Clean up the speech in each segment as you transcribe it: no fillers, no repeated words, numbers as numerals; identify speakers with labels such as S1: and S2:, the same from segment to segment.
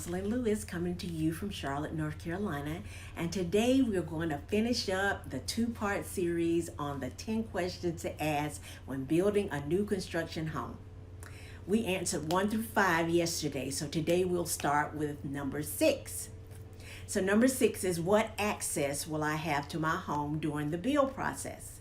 S1: Rosalind Lewis coming to you from Charlotte, North Carolina. And today we're going to finish up the two-part series on the 10 questions to ask when building a new construction home. We answered 1 through 5 yesterday, so today we'll start with number 6. So number 6 is, what access will I have to my home during the build process?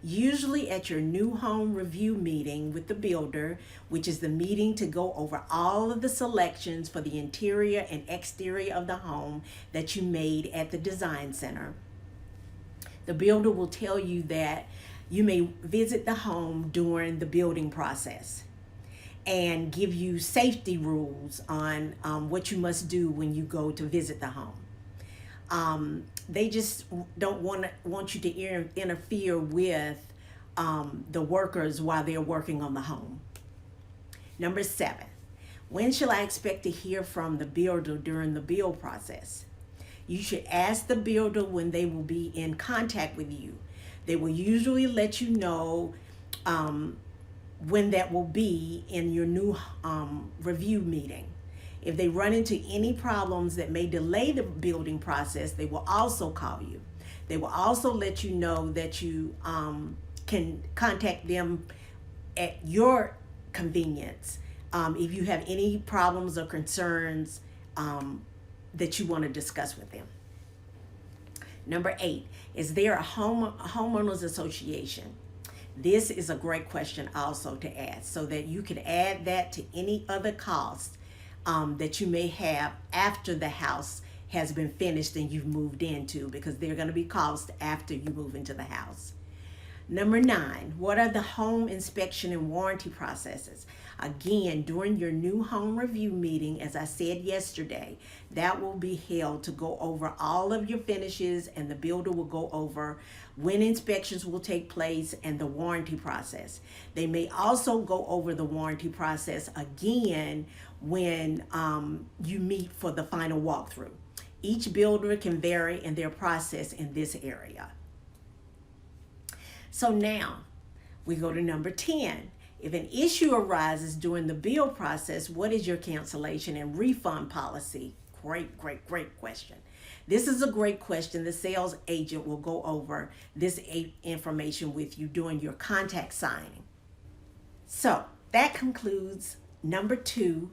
S1: Usually at your new home review meeting with the builder, which is the meeting to go over all of the selections for the interior and exterior of the home that you made at the design center, the builder will tell you that you may visit the home during the building process and give you safety rules on what you must do when you go to visit the home. They just don't want you to interfere with the workers while they're working on the home. Number 7, when shall I expect to hear from the builder during the build process? You should ask the builder when they will be in contact with you. They will usually let you know when that will be in your new review meeting. If they run into any problems that may delay the building process, they will also call you. They will also let you know that you can contact them at your convenience if you have any problems or concerns that you want to discuss with them. Number 8, is there a Homeowners Association? This is a great question also to ask, so that you can add that to any other costs that you may have after the house has been finished and you've moved into, because they're going to be costs after you move into the house. Number 9, what are the home inspection and warranty processes? Again, during your new home review meeting, as I said yesterday, that will be held to go over all of your finishes, and the builder will go over when inspections will take place and the warranty process. They may also go over the warranty process again when you meet for the final walkthrough. Each builder can vary in their process in this area. So now we go to number 10. If an issue arises during the build process, what is your cancellation and refund policy? Great question. This is a great question. The sales agent will go over this information with you during your contract signing. So that concludes number 2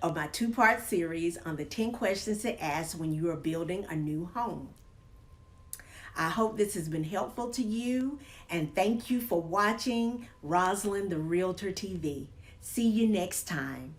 S1: of my 2-part series on the 10 questions to ask when you are building a new home. I hope this has been helpful to you, and thank you for watching Rosalind the Realtor TV. See you next time.